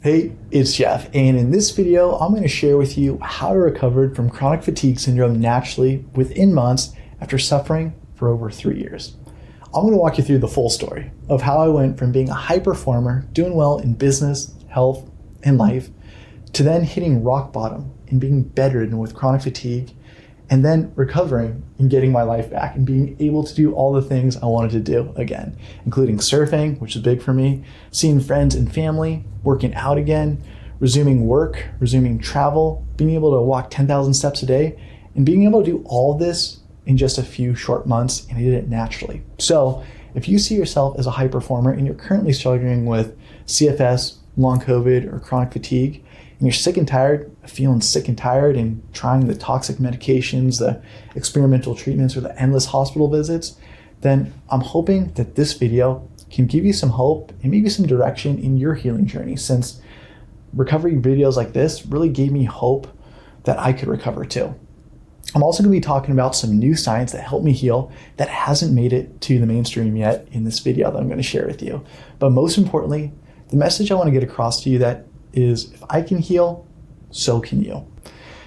Hey, it's Jeff, and in this video, I'm going to share with you how I recovered from chronic fatigue syndrome naturally within months after suffering for over 3 years. I'm going to walk you through the full story of how I went from being a high performer, doing well in business, health, and life, to then hitting rock bottom and being bedridden with chronic fatigue, and then recovering and getting my life back and being able to do all the things I wanted to do again, including surfing, which is big for me, seeing friends and family, working out again, resuming work, resuming travel, being able to walk 10,000 steps a day, and being able to do all this in just a few short months, and I did it naturally. So if you see yourself as a high performer and you're currently struggling with CFS, long COVID, or chronic fatigue, and you're sick and tired of feeling sick and tired and trying the toxic medications, the experimental treatments, or the endless hospital visits, then I'm hoping that this video can give you some hope and maybe some direction in your healing journey, since recovery videos like this really gave me hope that I could recover too. I'm also going to be talking about some new science that helped me heal that hasn't made it to the mainstream yet in this video that I'm going to share with you. But most importantly, the message I want to get across to you that is, if I can heal, so can you.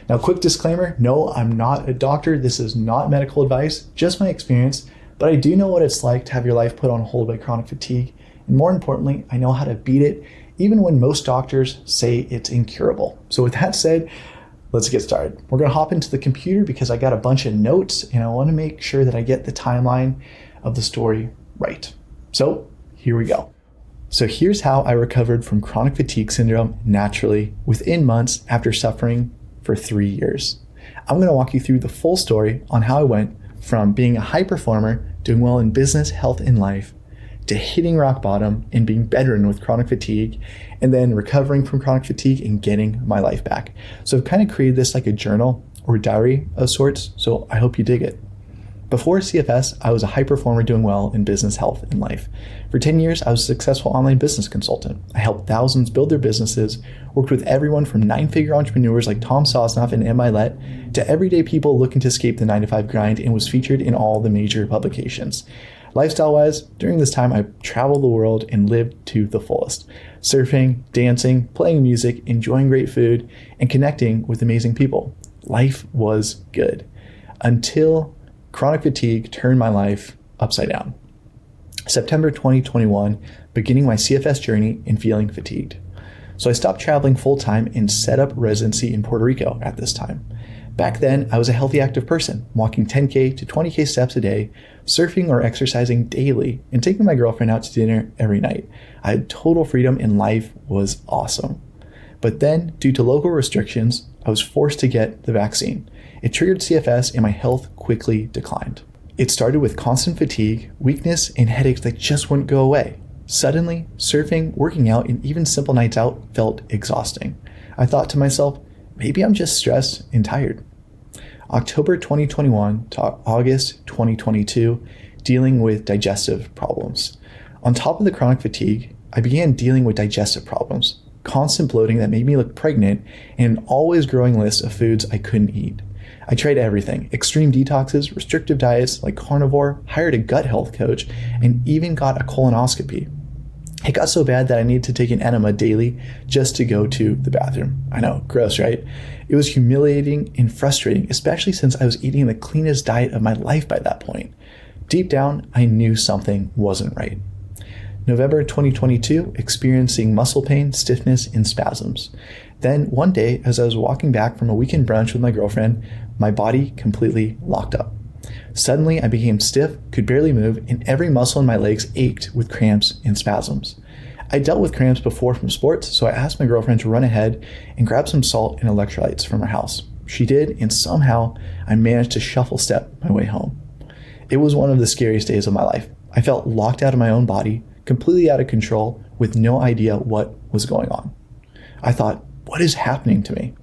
Now, quick disclaimer, no, I'm not a doctor. This is not medical advice, just my experience, but I do know what it's like to have your life put on hold by chronic fatigue. And more importantly, I know how to beat it, even when most doctors say it's incurable. So with that said, let's get started. We're going to hop into the computer because I got a bunch of notes and I want to make sure that I get the timeline of the story right. So here we go. So here's how I recovered from chronic fatigue syndrome naturally within months after suffering for 3 years. I'm going to walk you through the full story on how I went from being a high performer, doing well in business, health, and life, to hitting rock bottom and being bedridden with chronic fatigue, and then recovering from chronic fatigue and getting my life back. So I've kind of created this like a journal or diary of sorts, so I hope you dig it. Before CFS, I was a high performer doing well in business, health, and life. For 10 years, I was a successful online business consultant. I helped thousands build their businesses, worked with everyone from 9-figure entrepreneurs like Tom Sosnoff and Em Mylett to everyday people looking to escape the 9-to-5 grind, and was featured in all the major publications. Lifestyle-wise, during this time, I traveled the world and lived to the fullest. Surfing, dancing, playing music, enjoying great food, and connecting with amazing people. Life was good. Until chronic fatigue turned my life upside down. September 2021, beginning my CFS journey and feeling fatigued. So I stopped traveling full-time and set up residency in Puerto Rico at this time. Back then, I was a healthy, active person, walking 10K to 20K steps a day, surfing or exercising daily, and taking my girlfriend out to dinner every night. I had total freedom and life was awesome. But then, due to local restrictions, I was forced to get the vaccine. It triggered CFS and my health quickly declined. It started with constant fatigue, weakness, and headaches that just wouldn't go away. Suddenly, surfing, working out, and even simple nights out felt exhausting. I thought to myself, maybe I'm just stressed and tired. October 2021 to August 2022, dealing with digestive problems. On top of the chronic fatigue, I began dealing with digestive problems, constant bloating that made me look pregnant, and an always growing list of foods I couldn't eat. I tried everything, extreme detoxes, restrictive diets like carnivore, hired a gut health coach, and even got a colonoscopy. It got so bad that I needed to take an enema daily just to go to the bathroom. I know, gross, right? It was humiliating and frustrating, especially since I was eating the cleanest diet of my life by that point. Deep down, I knew something wasn't right. November 2022, experiencing muscle pain, stiffness, and spasms. Then one day, as I was walking back from a weekend brunch with my girlfriend, my body completely locked up. Suddenly, I became stiff, could barely move, and every muscle in my legs ached with cramps and spasms. I dealt with cramps before from sports, so I asked my girlfriend to run ahead and grab some salt and electrolytes from our house. She did, and somehow I managed to shuffle step my way home. It was one of the scariest days of my life. I felt locked out of my own body, completely out of control, with no idea what was going on. I thought, what is happening to me?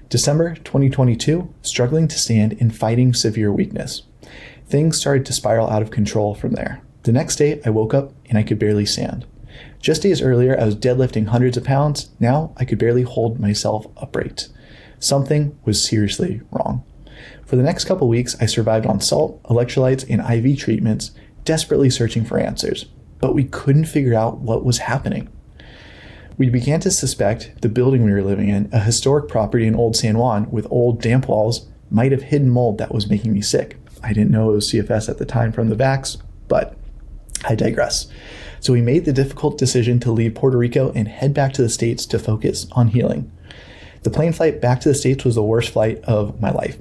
December 2022, struggling to stand and fighting severe weakness. Things started to spiral out of control from there. The next day, I woke up and I could barely stand. Just days earlier, I was deadlifting hundreds of pounds. Now I could barely hold myself upright. Something was seriously wrong. For the next couple weeks, I survived on salt, electrolytes, and IV treatments, desperately searching for answers. But we couldn't figure out what was happening. We began to suspect the building we were living in, a historic property in Old San Juan with old damp walls, might have hidden mold that was making me sick. I didn't know it was CFS at the time from the vax, but I digress. So we made the difficult decision to leave Puerto Rico and head back to the States to focus on healing. The plane flight back to the States was the worst flight of my life.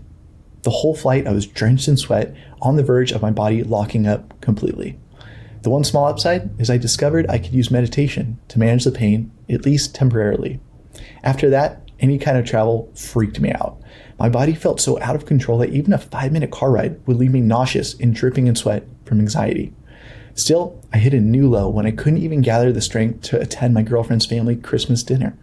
The whole flight, I was drenched in sweat, on the verge of my body locking up completely. The one small upside is I discovered I could use meditation to manage the pain, at least temporarily. After that, any kind of travel freaked me out. My body felt so out of control that even a 5-minute car ride would leave me nauseous and dripping in sweat from anxiety. Still, I hit a new low when I couldn't even gather the strength to attend my girlfriend's family Christmas dinner.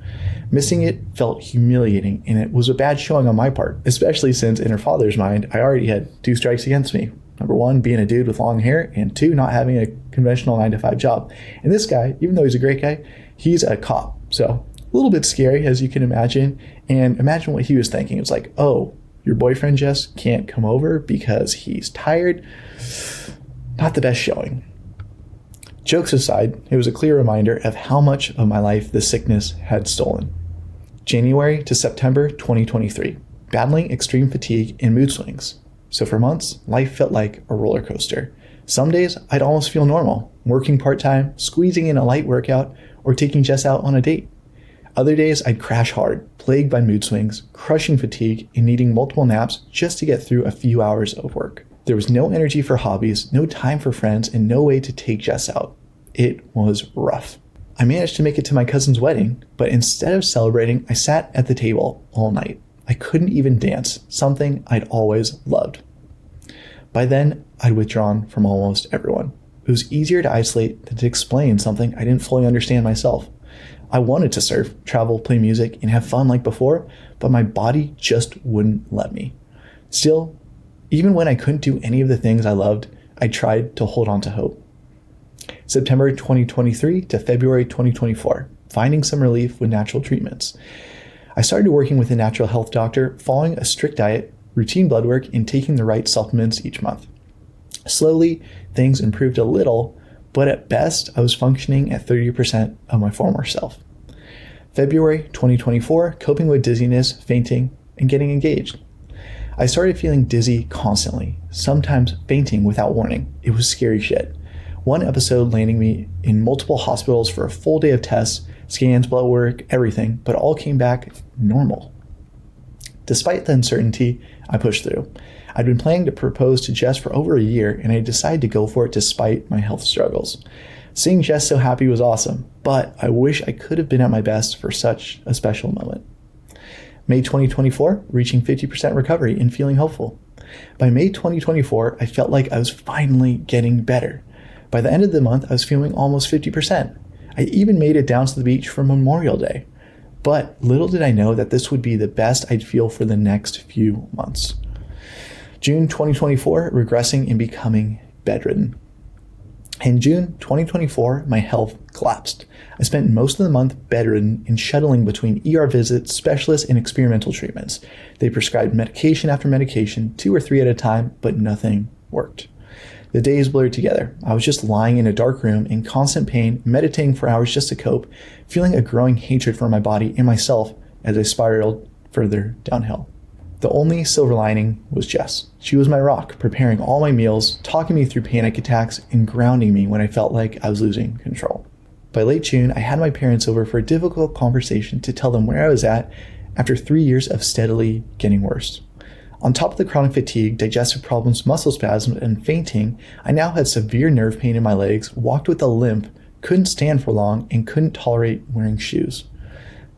Missing it felt humiliating, and it was a bad showing on my part, especially since in her father's mind, I already had 2 strikes against me. Number 1, being a dude with long hair, and 2, not having a conventional 9-to-5 job. And this guy, even though he's a great guy, he's a cop. So a little bit scary, as you can imagine. And imagine what he was thinking. It's like, oh, your boyfriend just can't come over because he's tired. Not the best showing. Jokes aside, it was a clear reminder of how much of my life the sickness had stolen. January to September 2023, battling extreme fatigue and mood swings. So for months, life felt like a roller coaster. Some days, I'd almost feel normal, working part-time, squeezing in a light workout, or taking Jess out on a date. Other days, I'd crash hard, plagued by mood swings, crushing fatigue, and needing multiple naps just to get through a few hours of work. There was no energy for hobbies, no time for friends, and no way to take Jess out. It was rough. I managed to make it to my cousin's wedding, but instead of celebrating, I sat at the table all night. I couldn't even dance, something I'd always loved. By then, I'd withdrawn from almost everyone. It was easier to isolate than to explain something I didn't fully understand myself. I wanted to surf, travel, play music, and have fun like before, but my body just wouldn't let me. Still, even when I couldn't do any of the things I loved, I tried to hold on to hope. September 2023 to February 2024, finding some relief with natural treatments. I started working with a natural health doctor, following a strict diet, routine blood work, and taking the right supplements each month. Slowly, things improved a little, but at best, I was functioning at 30% of my former self. February 2024, coping with dizziness, fainting, and getting engaged. I started feeling dizzy constantly, sometimes fainting without warning. It was scary shit. One episode landing me in multiple hospitals for a full day of tests, scans, blood work, everything, but all came back normal. Despite the uncertainty, I pushed through. I'd been planning to propose to Jess for over a year, and I decided to go for it despite my health struggles. Seeing Jess so happy was awesome, but I wish I could have been at my best for such a special moment. May 2024, reaching 50% recovery and feeling hopeful. By May 2024, I felt like I was finally getting better. By the end of the month, I was feeling almost 50%. I even made it down to the beach for Memorial Day. But little did I know that this would be the best I'd feel for the next few months. June 2024, regressing and becoming bedridden. In June 2024, my health collapsed. I spent most of the month bedridden and shuttling between ER visits, specialists, and experimental treatments. They prescribed medication after medication, 2 or 3 at a time, but nothing worked. The days blurred together. I was just lying in a dark room in constant pain, meditating for hours just to cope, feeling a growing hatred for my body and myself as I spiraled further downhill. The only silver lining was Jess. She was my rock, preparing all my meals, talking me through panic attacks, and grounding me when I felt like I was losing control. By late June, I had my parents over for a difficult conversation to tell them where I was at after 3 years of steadily getting worse. On top of the chronic fatigue, digestive problems, muscle spasms, and fainting, I now had severe nerve pain in my legs, walked with a limp, couldn't stand for long, and couldn't tolerate wearing shoes.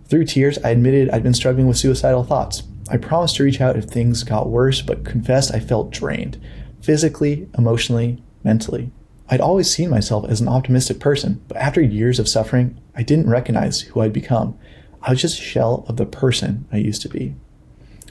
Through tears, I admitted I'd been struggling with suicidal thoughts. I promised to reach out if things got worse, but confessed I felt drained, physically, emotionally, mentally. I'd always seen myself as an optimistic person, but after years of suffering, I didn't recognize who I'd become. I was just a shell of the person I used to be.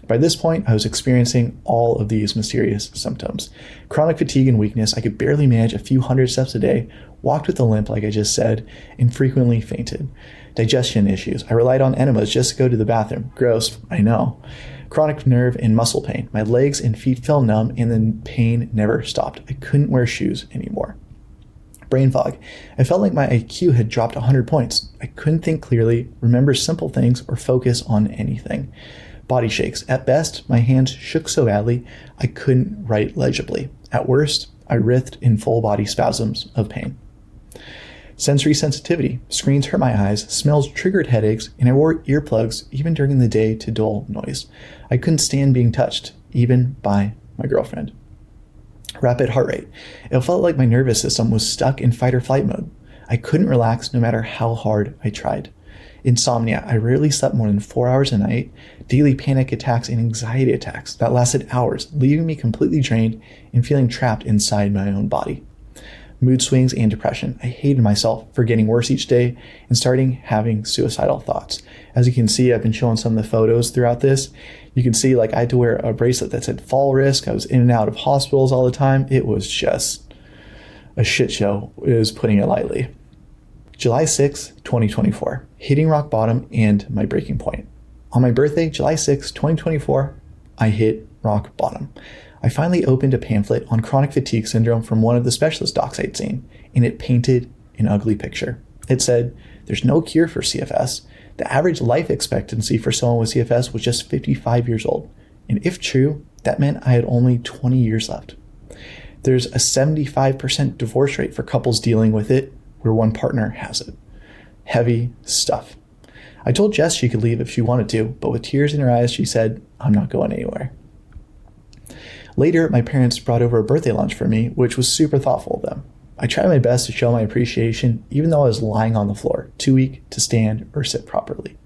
By this point, I was experiencing all of these mysterious symptoms. Chronic fatigue and weakness, I could barely manage a few hundred steps a day, walked with a limp like I just said, and frequently fainted. Digestion issues, I relied on enemas just to go to the bathroom. Gross, I know. Chronic nerve and muscle pain. My legs and feet felt numb and the pain never stopped. I couldn't wear shoes anymore. Brain fog. I felt like my IQ had dropped 100 points. I couldn't think clearly, remember simple things, or focus on anything. Body shakes. At best, my hands shook so badly I couldn't write legibly. At worst, I writhed in full body spasms of pain. Sensory sensitivity. Screens hurt my eyes, smells triggered headaches, and I wore earplugs even during the day to dull noise. I couldn't stand being touched, even by my girlfriend. Rapid heart rate. It felt like my nervous system was stuck in fight or flight mode. I couldn't relax no matter how hard I tried. Insomnia. I rarely slept more than 4 hours a night. Daily panic attacks and anxiety attacks that lasted hours, leaving me completely drained and feeling trapped inside my own body. Mood swings and depression. I hated myself for getting worse each day and starting having suicidal thoughts. As you can see, I've been showing some of the photos throughout this. You can see I had to wear a bracelet that said fall risk. I was in and out of hospitals all the time. It was just a shit show, is putting it lightly. July 6, 2024, hitting rock bottom and my breaking point. On my birthday, July 6, 2024, I hit rock bottom. I finally opened a pamphlet on chronic fatigue syndrome from one of the specialist docs I'd seen, and it painted an ugly picture. It said, there's no cure for CFS. The average life expectancy for someone with CFS was just 55 years old. And if true, that meant I had only 20 years left. There's a 75% divorce rate for couples dealing with it where one partner has it. Heavy stuff. I told Jess she could leave if she wanted to, but with tears in her eyes, she said, I'm not going anywhere. Later, my parents brought over a birthday lunch for me, which was super thoughtful of them. I tried my best to show my appreciation, even though I was lying on the floor, too weak to stand or sit properly.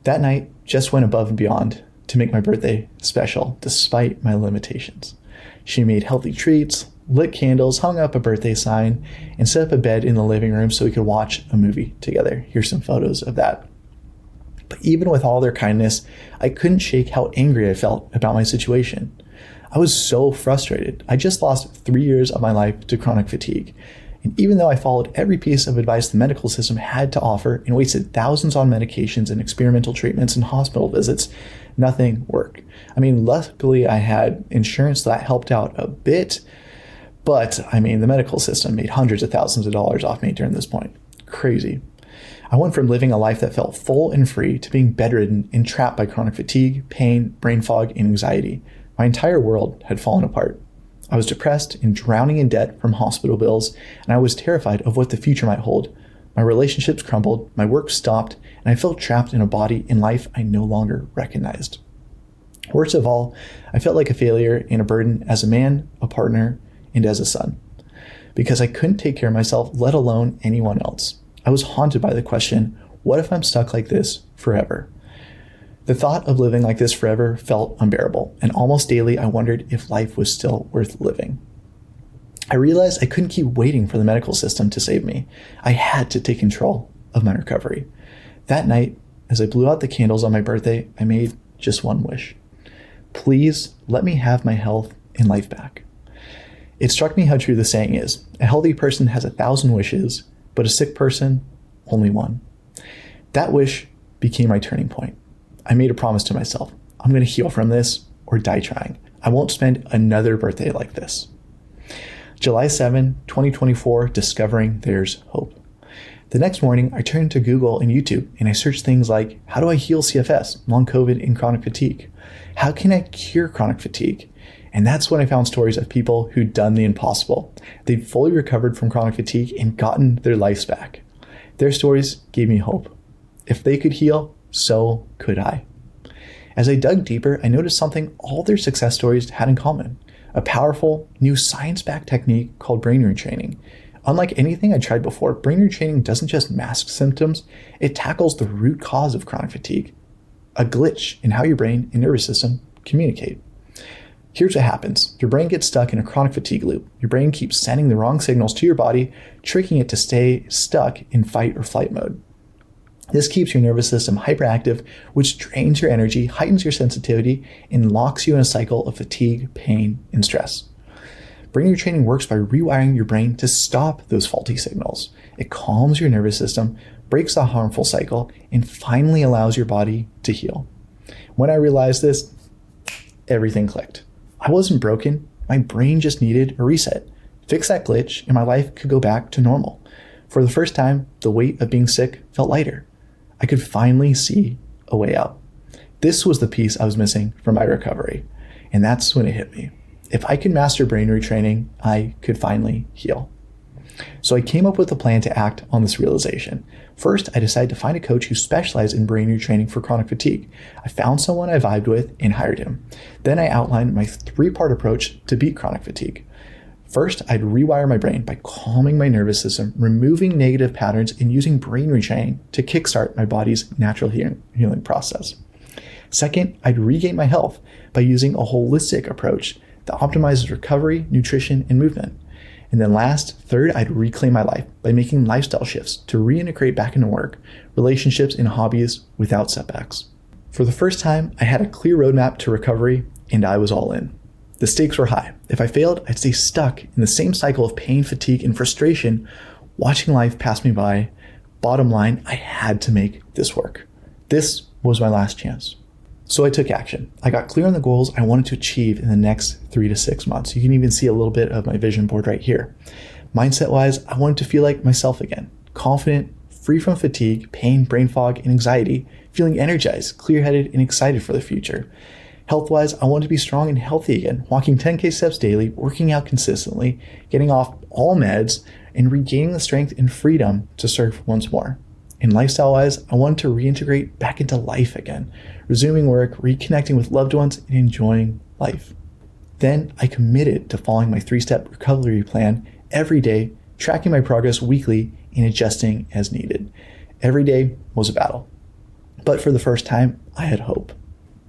That night, Jess went above and beyond to make my birthday special, despite my limitations. She made healthy treats, lit candles, hung up a birthday sign, and set up a bed in the living room so we could watch a movie together. Here's some photos of that. But even with all their kindness, I couldn't shake how angry I felt about my situation. I was so frustrated. I just lost 3 years of my life to chronic fatigue. And even though I followed every piece of advice the medical system had to offer and wasted thousands on medications and experimental treatments and hospital visits, nothing worked. Luckily I had insurance that helped out a bit, but the medical system made hundreds of thousands of dollars off me during this point. Crazy. I went from living a life that felt full and free to being bedridden and trapped by chronic fatigue, pain, brain fog, and anxiety. My entire world had fallen apart. I was depressed and drowning in debt from hospital bills, and I was terrified of what the future might hold. My relationships crumbled, my work stopped, and I felt trapped in a body and life I no longer recognized. Worst of all, I felt like a failure and a burden as a man, a partner, and as a son, because I couldn't take care of myself, let alone anyone else. I was haunted by the question, what if I'm stuck like this forever? The thought of living like this forever felt unbearable, and almost daily I wondered if life was still worth living. I realized I couldn't keep waiting for the medical system to save me. I had to take control of my recovery. That night, as I blew out the candles on my birthday, I made just one wish. Please let me have my health and life back. It struck me how true the saying is. A healthy person has 1,000 wishes, but a sick person, only one. That wish became my turning point. I made a promise to myself. I'm going to heal from this or die trying. I won't spend another birthday like this. July 7, 2024, discovering there's hope. The next morning, I turned to Google and YouTube and I searched things like, how do I heal CFS, long COVID, and chronic fatigue? How can I cure chronic fatigue? And that's when I found stories of people who'd done the impossible. They'd fully recovered from chronic fatigue and gotten their lives back. Their stories gave me hope. If they could heal, so could I. As I dug deeper, I noticed something all their success stories had in common: a powerful, new science-backed technique called brain retraining. Unlike anything I tried before, brain retraining doesn't just mask symptoms, it tackles the root cause of chronic fatigue, a glitch in how your brain and nervous system communicate. Here's what happens. Your brain gets stuck in a chronic fatigue loop. Your brain keeps sending the wrong signals to your body, tricking it to stay stuck in fight or flight mode. This keeps your nervous system hyperactive, which drains your energy, heightens your sensitivity, and locks you in a cycle of fatigue, pain, and stress. Brain retraining works by rewiring your brain to stop those faulty signals. It calms your nervous system, breaks the harmful cycle, and finally allows your body to heal. When I realized this, everything clicked. I wasn't broken. My brain just needed a reset. Fix that glitch, and my life could go back to normal. For the first time, the weight of being sick felt lighter. I could finally see a way out. This was the piece I was missing from my recovery. And that's when it hit me. If I could master brain retraining, I could finally heal. So I came up with a plan to act on this realization. First, I decided to find a coach who specialized in brain retraining for chronic fatigue. I found someone I vibed with and hired him. Then I outlined my 3-part approach to beat chronic fatigue. First, I'd rewire my brain by calming my nervous system, removing negative patterns, and using brain retraining to kickstart my body's natural healing process. Second, I'd regain my health by using a holistic approach that optimizes recovery, nutrition, and movement. And then last, third, I'd reclaim my life by making lifestyle shifts to reintegrate back into work, relationships, and hobbies without setbacks. For the first time, I had a clear roadmap to recovery, and I was all in. The stakes were high. If I failed, I'd stay stuck in the same cycle of pain, fatigue, and frustration, watching life pass me by. Bottom line, I had to make this work. This was my last chance. So I took action. I got clear on the goals I wanted to achieve in the next 3 to 6 months. You can even see a little bit of my vision board right here. Mindset-wise, I wanted to feel like myself again, confident, free from fatigue, pain, brain fog, and anxiety, feeling energized, clear-headed, and excited for the future. Health-wise, I wanted to be strong and healthy again, walking 10K steps daily, working out consistently, getting off all meds, and regaining the strength and freedom to surf once more. And lifestyle-wise, I wanted to reintegrate back into life again, resuming work, reconnecting with loved ones, and enjoying life. Then I committed to following my 3-step recovery plan every day, tracking my progress weekly, and adjusting as needed. Every day was a battle. But for the first time, I had hope.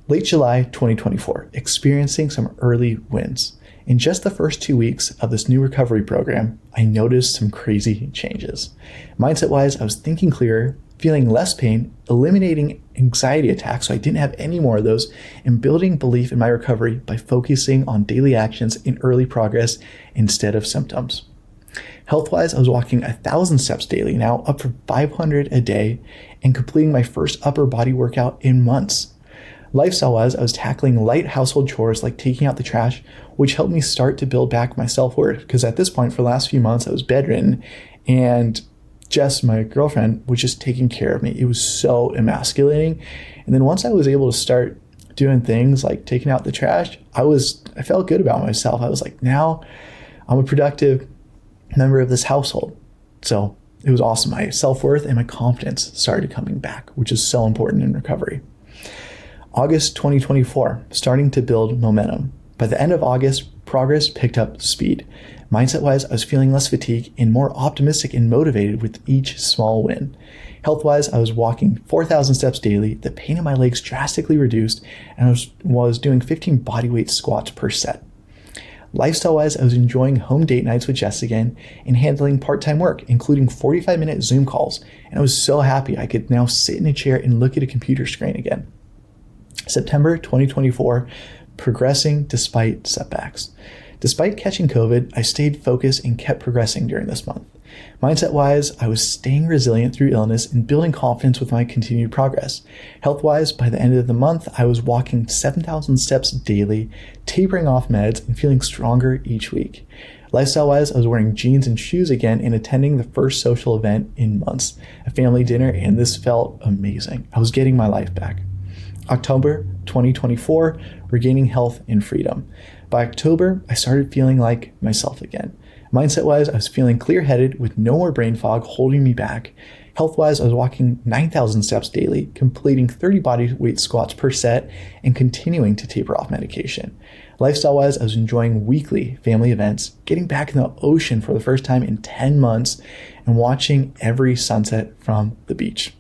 Late July 2024, experiencing some early wins. In just the first 2 weeks of this new recovery program, I noticed some crazy changes. Mindset-wise, I was thinking clearer, feeling less pain, eliminating anxiety attacks so I didn't have any more of those, and building belief in my recovery by focusing on daily actions and early progress instead of symptoms. Health-wise, I was walking 1,000 steps daily, now up from 500 a day, and completing my first upper body workout in months. Lifestyle-wise, I was tackling light household chores like taking out the trash, which helped me start to build back my self-worth. Because at this point, for the last few months, I was bedridden, and Jess, my girlfriend, was just taking care of me. It was so emasculating. And then once I was able to start doing things like taking out the trash, I felt good about myself. I was like, now I'm a productive member of this household. So it was awesome. My self-worth and my confidence started coming back, which is so important in recovery. August 2024, starting to build momentum. By the end of August, progress picked up speed. Mindset-wise, I was feeling less fatigue and more optimistic and motivated with each small win. Health-wise, I was walking 4,000 steps daily, the pain in my legs drastically reduced, and I was doing 15 bodyweight squats per set. Lifestyle-wise, I was enjoying home date nights with Jess again and handling part-time work, including 45-minute Zoom calls, and I was so happy I could now sit in a chair and look at a computer screen again. September 2024, progressing despite setbacks. Despite catching COVID, I stayed focused and kept progressing during this month. Mindset-wise, I was staying resilient through illness and building confidence with my continued progress. Health-wise, by the end of the month, I was walking 7,000 steps daily, tapering off meds, and feeling stronger each week. Lifestyle-wise, I was wearing jeans and shoes again and attending the first social event in months, a family dinner, and this felt amazing. I was getting my life back. October 2024, regaining health and freedom. By October, I started feeling like myself again. Mindset-wise, I was feeling clear-headed with no more brain fog holding me back. Health-wise, I was walking 9,000 steps daily, completing 30 bodyweight squats per set, and continuing to taper off medication. Lifestyle-wise, I was enjoying weekly family events, getting back in the ocean for the first time in 10 months, and watching every sunset from the beach.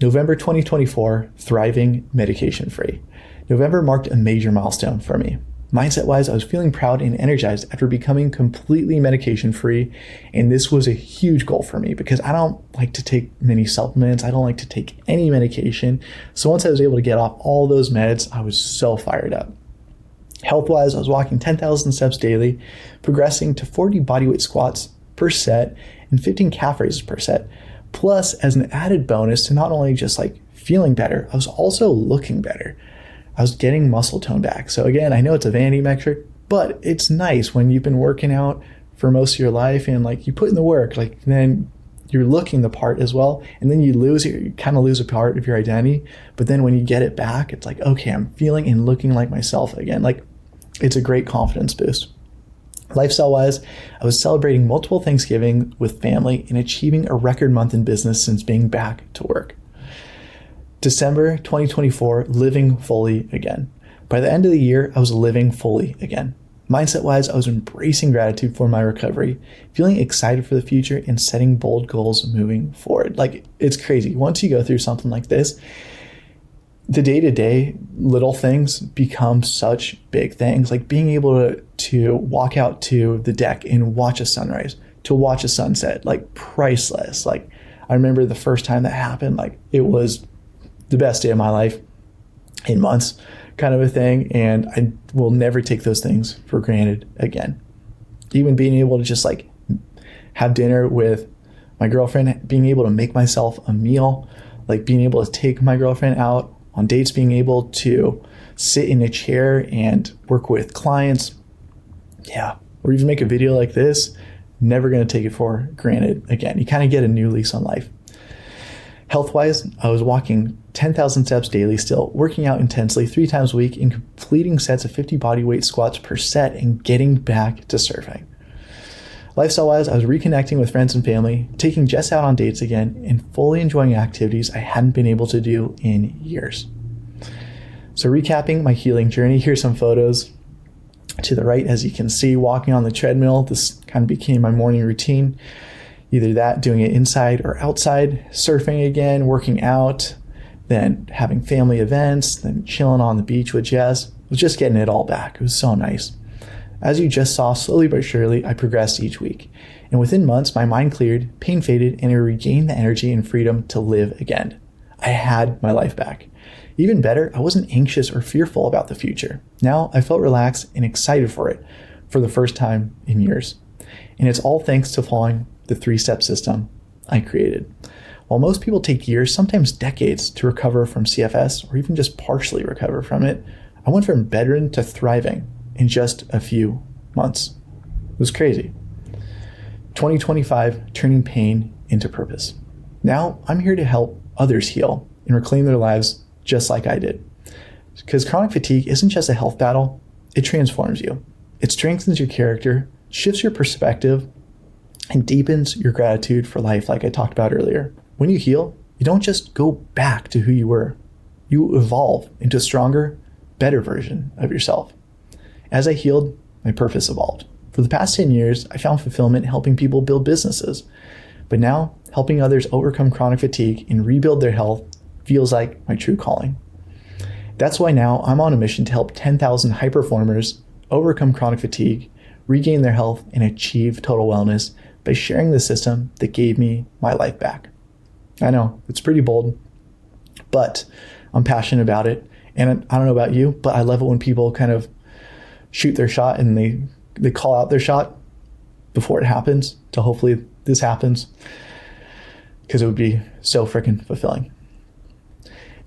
November 2024, thriving medication-free. November marked a major milestone for me. Mindset-wise, I was feeling proud and energized after becoming completely medication-free, and this was a huge goal for me because I don't like to take many supplements. I don't like to take any medication. So once I was able to get off all those meds, I was so fired up. Health-wise, I was walking 10,000 steps daily, progressing to 40 bodyweight squats per set and 15 calf raises per set. Plus, as an added bonus to not only just feeling better, I was also looking better. I was getting muscle tone back. So again, I know it's a vanity metric, but it's nice when you've been working out for most of your life, and like you put in the work, like then you're looking the part as well, and then you kind of lose a part of your identity. But then when you get it back, it's like, okay, I'm feeling and looking like myself again. Like, it's a great confidence boost. Lifestyle wise, I was celebrating multiple Thanksgiving with family and achieving a record month in business since being back to work. December 2024, living fully again. By the end of the year, I was living fully again. Mindset wise, I was embracing gratitude for my recovery, feeling excited for the future, and setting bold goals moving forward. Like, it's crazy. Once you go through something like this, the day-to-day little things become such big things. Like being able to walk out to the deck and watch a sunrise, to watch a sunset, like priceless. Like, I remember the first time that happened, like it was the best day of my life in months, kind of a thing. And I will never take those things for granted again. Even being able to just like have dinner with my girlfriend, being able to make myself a meal, like being able to take my girlfriend out on dates, being able to sit in a chair and work with clients. Yeah. Or even make a video like this, never going to take it for granted again. You kind of get a new lease on life. Health-wise, I was walking 10,000 steps daily still, working out intensely 3 times a week and completing sets of 50 bodyweight squats per set and getting back to surfing. Lifestyle-wise, I was reconnecting with friends and family, taking Jess out on dates again, and fully enjoying activities I hadn't been able to do in years. So recapping my healing journey, here's some photos. To the right, as you can see, walking on the treadmill, this kind of became my morning routine. Either that, doing it inside or outside, surfing again, working out, then having family events, then chilling on the beach with Jess. I was just getting it all back. It was so nice. As you just saw, slowly but surely, I progressed each week. And within months, my mind cleared, pain faded, and I regained the energy and freedom to live again. I had my life back. Even better, I wasn't anxious or fearful about the future. Now I felt relaxed and excited for it for the first time in years. And it's all thanks to following the 3-step system I created. While most people take years, sometimes decades, to recover from CFS or even just partially recover from it, I went from bedridden to thriving in just a few months. It was crazy. 2025, turning pain into purpose. Now I'm here to help others heal and reclaim their lives just like I did. Because chronic fatigue isn't just a health battle, it transforms you. It strengthens your character, shifts your perspective, and deepens your gratitude for life, like I talked about earlier. When you heal, you don't just go back to who you were. You evolve into a stronger, better version of yourself. As I healed, my purpose evolved. For the past 10 years, I found fulfillment helping people build businesses. But now, helping others overcome chronic fatigue and rebuild their health feels like my true calling. That's why now I'm on a mission to help 10,000 high performers overcome chronic fatigue, regain their health, and achieve total wellness by sharing the system that gave me my life back. I know, it's pretty bold, but I'm passionate about it. And I don't know about you, but I love it when people kind of shoot their shot and they call out their shot before it happens, to hopefully this happens, because it would be so freaking fulfilling.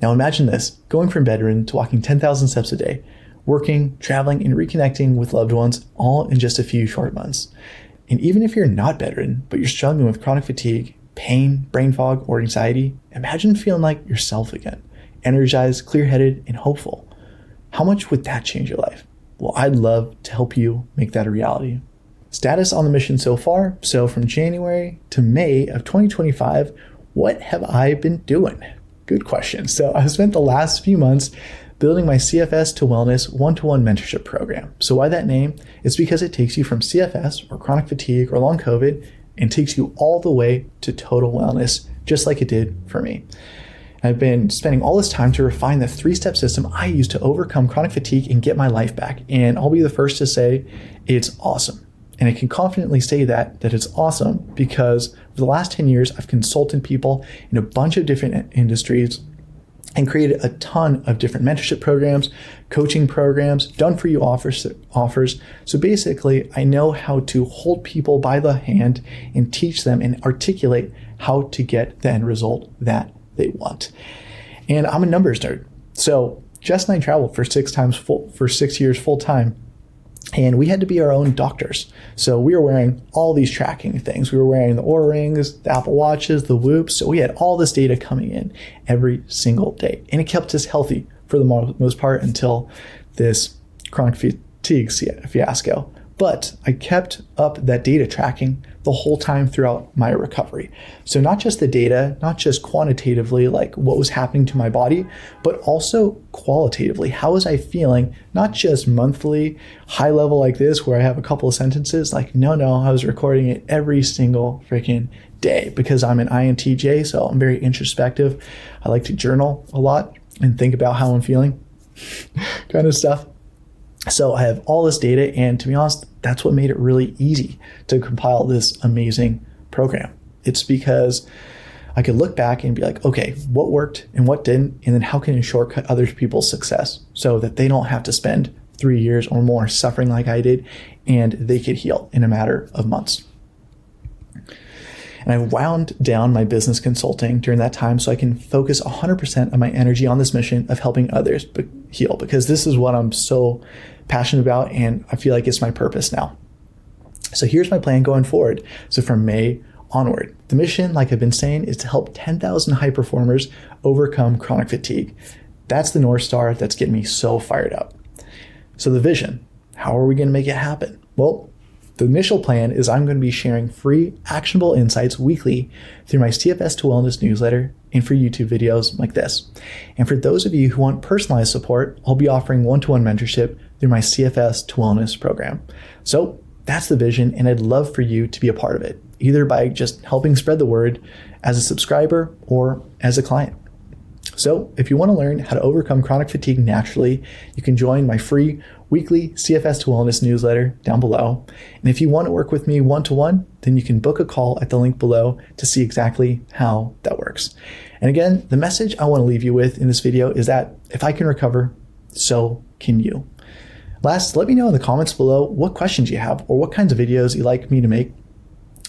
Now imagine this, going from bedridden to walking 10,000 steps a day, working, traveling, and reconnecting with loved ones, all in just a few short months. And even if you're not bedridden, but you're struggling with chronic fatigue, pain, brain fog, or anxiety, imagine feeling like yourself again, energized, clear-headed, and hopeful. How much would that change your life? Well, I'd love to help you make that a reality. Status on the mission so far. So from January to May of 2025, what have I been doing? Good question. So I've spent the last few months building my CFS to Wellness one-to-one mentorship program. So why that name? It's because it takes you from CFS or chronic fatigue or long COVID and takes you all the way to total wellness, just like it did for me. I've been spending all this time to refine the 3-step system I use to overcome chronic fatigue and get my life back. And I'll be the first to say it's awesome. And I can confidently say that it's awesome because for the last 10 years, I've consulted people in a bunch of different industries and created a ton of different mentorship programs, coaching programs, done-for-you offers. So basically, I know how to hold people by the hand and teach them and articulate how to get the end result that they want. And I'm a numbers nerd. So Jess and I traveled for 6 years full time And we had to be our own doctors. So we were wearing all these tracking things. We were wearing the Oura Rings, the Apple Watches, the Whoops. So we had all this data coming in every single day. And it kept us healthy for the most part until this chronic fatigue fiasco. But I kept up that data tracking the whole time throughout my recovery. So not just the data, not just quantitatively, like what was happening to my body, but also qualitatively. How was I feeling? Not just monthly, high level like this, where I have a couple of sentences. Like, no, I was recording it every single freaking day because I'm an INTJ, so I'm very introspective. I like to journal a lot and think about how I'm feeling, kind of stuff. So I have all this data, and to be honest, that's what made it really easy to compile this amazing program. It's because I could look back and be like, okay, what worked and what didn't, and then how can I shortcut other people's success so that they don't have to spend 3 years or more suffering like I did, and they could heal in a matter of months. And I wound down my business consulting during that time so I can focus 100% of my energy on this mission of helping others heal, because this is what I'm so passionate about, and I feel like it's my purpose now. So here's my plan going forward. So from May onward, the mission, like I've been saying, is to help 10,000 high performers overcome chronic fatigue. That's the North Star that's getting me so fired up. So the vision, how are we going to make it happen? Well, the initial plan is I'm going to be sharing free, actionable insights weekly through my CFS to Wellness newsletter and for YouTube videos like this. And for those of you who want personalized support, I'll be offering one-to-one mentorship through my CFS to Wellness program. So that's the vision, and I'd love for you to be a part of it, either by just helping spread the word as a subscriber or as a client. So if you want to learn how to overcome chronic fatigue naturally, you can join my free weekly CFS to Wellness newsletter down below. And if you want to work with me one-to-one, then you can book a call at the link below to see exactly how that works. And again, the message I want to leave you with in this video is that if I can recover, so can you. Last, let me know in the comments below what questions you have or what kinds of videos you'd like me to make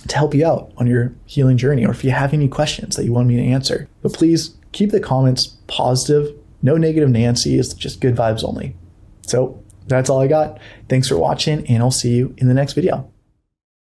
to help you out on your healing journey, or if you have any questions that you want me to answer. But please keep the comments positive, no negative Nancy's, just good vibes only. So that's all I got. Thanks for watching, and I'll see you in the next video.